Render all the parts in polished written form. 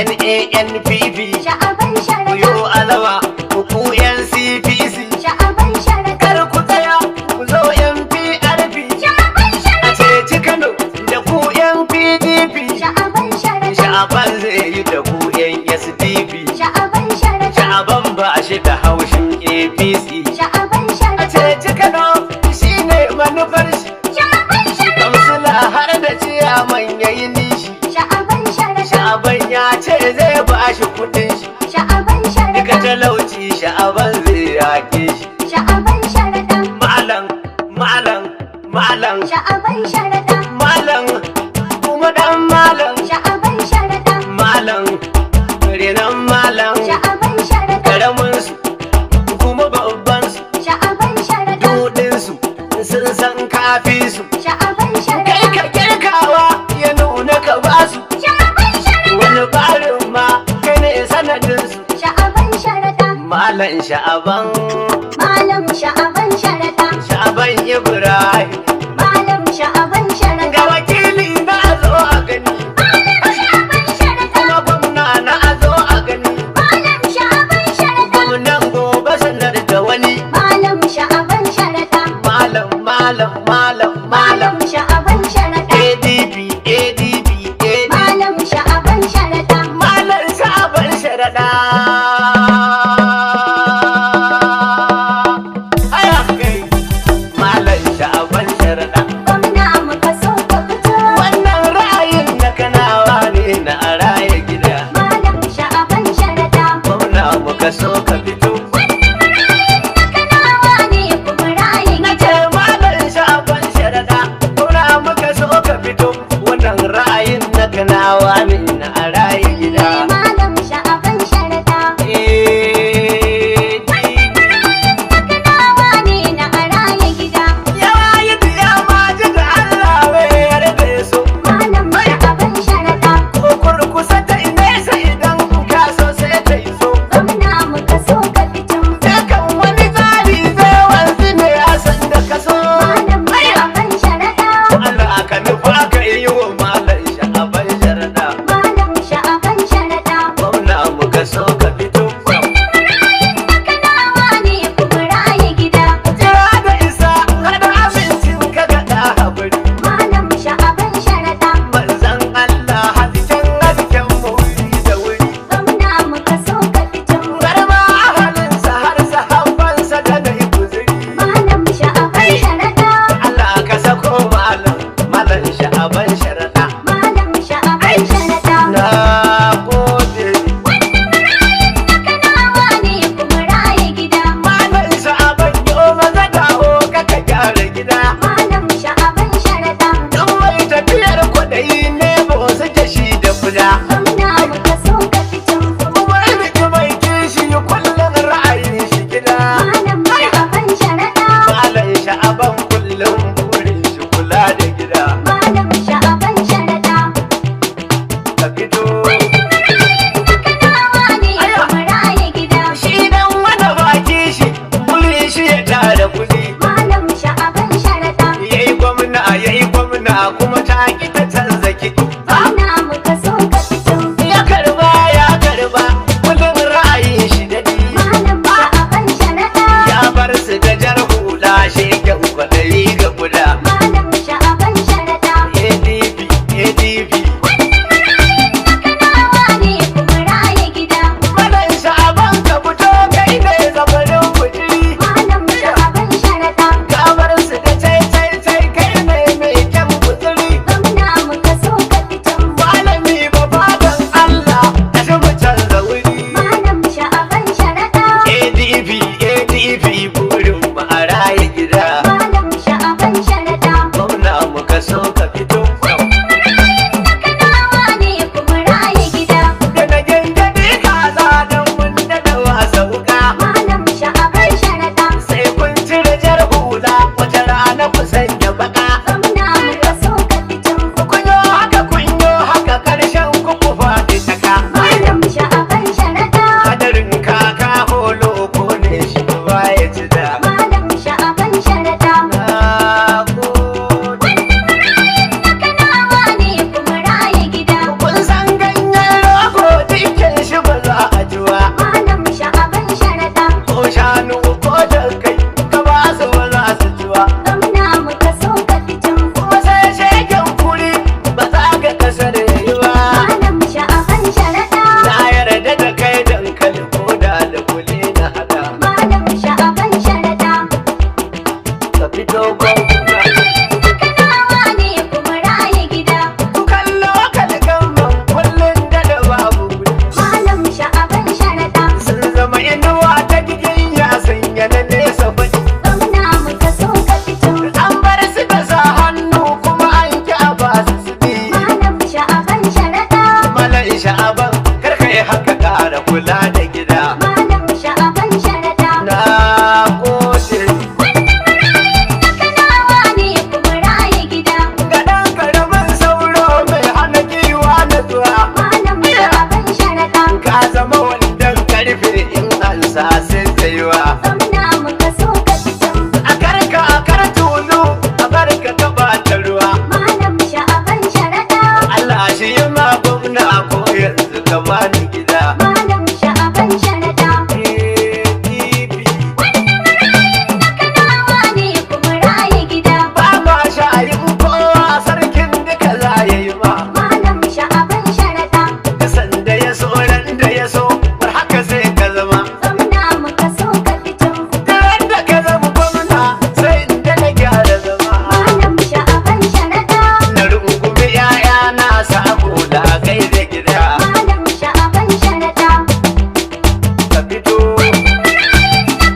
NANPP Sha'aban Sharaɗa. yo alawa ku NCPC Sha'aban Sharaɗa. kar ku tsaya ku zo NPRP Sha'aban a Sharaɗa. ceci Kano da ku NPDP Sha'aban Sharaɗa. Sha'aban zai yi da ku SDP Sha'aban Sharaɗa. Sha'aban ba shi da haushin APC Sha'aban a Sharaɗa. ceci Kano shine manufar shi Sha'aban Sharaɗa. kamsila har da ciyaman yayi nishi Sha'aban Sharaɗa. Sha'aban ya ce zai ba shi kudin shi Sha'aban duka Sharaɗa. talauci Sha'aban zai yake shi Sha'aban Sharaɗa. malam Sha'aban Sharaɗa. malam kuma dan malam Sha'aban Sharaɗa. malam renan malam Sha'aban Sharaɗa. karamin su kuma babban su Sha'aban Sharaɗa. dudin su sun san kafi su Sha'aban kai Sharaɗa. ka kirkawa ya nuna ka basu Sha'aban Sharaɗa. wani barin ma kai ne sanadin su Sha'aban Sharaɗa. malam Sha'aban Malam Sha'aban Sharaɗa. Sha'aban Ibrahim Malam Sha'aban Sharaɗa. ga wakili na a zo a gani Malam Sha'aban Sharaɗa. kuma gwamna na a zo a gani Malam Sha'aban Sharaɗa. gwamnan gobe sanar da wani Malam Sha'aban Sharaɗa. malam Malam Sha'aban Sharaɗa. ADP Malam Sha'aban Sharaɗa. malam Sha'aban Sharaɗa aya kai malam Sha'aban Sharaɗa Gwamna muka so ka fito. wannan ra'ayin na kanawa ne na a raya gida Malam Sha'aban Sharaɗa. gwamna muka so ka fito Ra'ayin na kanawa ne kuma ra'ayin na ce malam Sha'aban Sharaɗa gwamna muka so ka fito wannan ra'ayin na kanawa ne na a raya gida Malam Sha'aban Sharaɗa. Kanawa ne na araya gida. yawa yi biya ma ji da Allah bai yarda so Malam Sha'aban Sharaɗa. ko kurkusa ta inesa idan ka so sai ta yi so Gwamna muka so ka fito. Dakan wani tsari zai wanzu ne a san da ka so Malam Sha'aban Sharaɗa. Allah ka nufa ka yi wa malam Sha'aban Sharaɗa Malam kula da gida. Malam Sha'aban Sharada. Na gode. Wannan marayin na Kanawa ne kuma raye gida. Ga ɗan ƙaramin sauro mai hana giwa natsuwa. Malam Sha'aban Sharada. Ka zama wandon karfe in an sa sai tsayuwa. Gwamna muka so ka fito. A kar tulu, a barka ka bata ruwa. Malam Sha'aban Sharada. Allah shi yi ma gwamna ko yanzu ka bani gida. Malam Sha'aban Sharada. ADP. Wannan marayin na Kanawa ne kuma raye gida. Ba ma sha'ayin kowa sarkin duka za ya yi ma. Malam Sha'aban Sharada. Kasan da ya so ran da ya so, har haka sai ka zama. Gwamna muka so ka fito. Ran da ka zama gwamna sai in da na gyara zama. Malam Sha'aban Sharada. Na rungumi 'ya'ya na saboda kai da gida. Malam Sha'aban Sharada. Ka fito.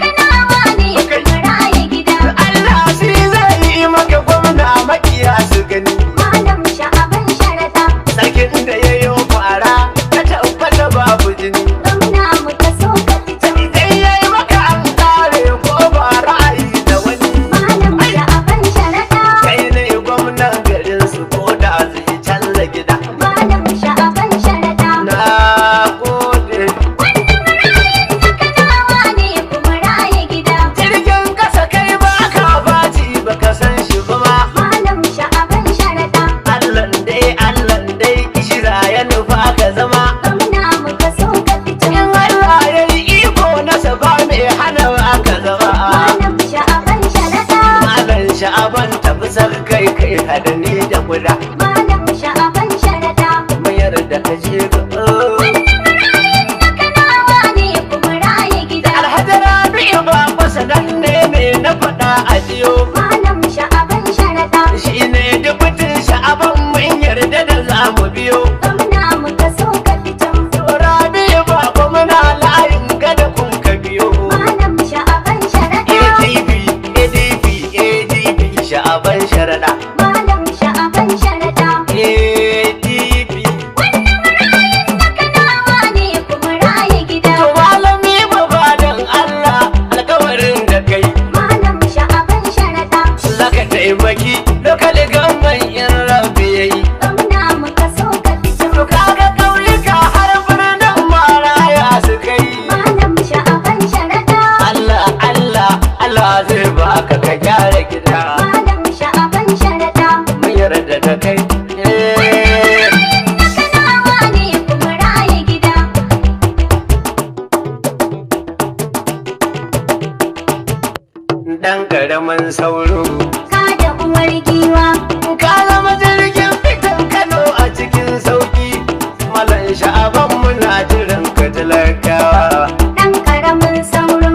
Kanawa ne kuma raye gida. Allah shi zai yi maka gwamna makiya su gani. Malam Sha'aban Sharada. Sarkin da ya yi fara ta tabbata babu jini. Gwamna muka so ka fito. Idan ya yi maka an kare ko ba ra'ayi da wani. Malam Sha'aban Sharada. Kai ne gwamnan garin su ko da zai canza gida. Malam Sha'aban Sharada. Na gode. Kanawa ne kuma raye gida. Jirgin kasa kai ba ka baci ba ka san shi ba ma. Malam Sha'aban Sharada. Allahn dai kishira ya nufa ka zama. Gwamna muka so ka fito. In Allah ya yi iko nasa ba mai hana ba ka zama. Malam Sha'aban Sharada. Malam sha'aban tafi sarkai kai hadani da guda. Malam Sha'aban Sharada. Mayar da ka je ga Kanawa ne kuma raye gida. Alhaji Rabi'u ba masa dan ne na faɗa a jiyo. Malam Sha'aban Sharada. Shi ne dubutin sha'aban mun yarda da za mu biyo. Gwamna muka so ka fito. Rabi'u ba muna layin gada kun ka biyo. Malam Sha'aban Sharada. ADP sha'aban sharaɗa. Malam Sha'aban Sharada. ADP. Kanawa ne kuma raye gida. To malami mabadan Allah alkawarin da kai. Malam Sha'aban Sharada. Zaka taimaki lokali gamban in rabi yayi. Gwamna muka so ka fito. To kaga kauyuka har birnin maraya su kai. Malam Sha'aban Sharada. Allah zai baka ka gyara gida. Malam Sha'aban Sharada. Mun yarda da kai. Kanawa ne kuma raye gida. Dan karamin sauro. Ka da uwar giwa. Ka zama jirgin fitan Kano a cikin sauki. Malam sha'aban muna jiran ka talakawa. Ɗan ƙaramin sauro.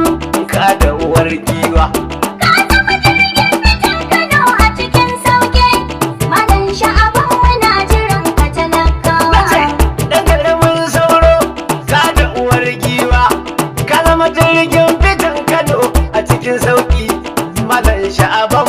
Ka da uwar giwa. Ka zama jirgin fitan Kano a cikin sauke. Malam Sha'aban muna jiran ka talakawa. Nace dan karamin sauro. Ka da uwar giwa. Ka zama jirgin fitan Kano a cikin sauki. Malam sha'aban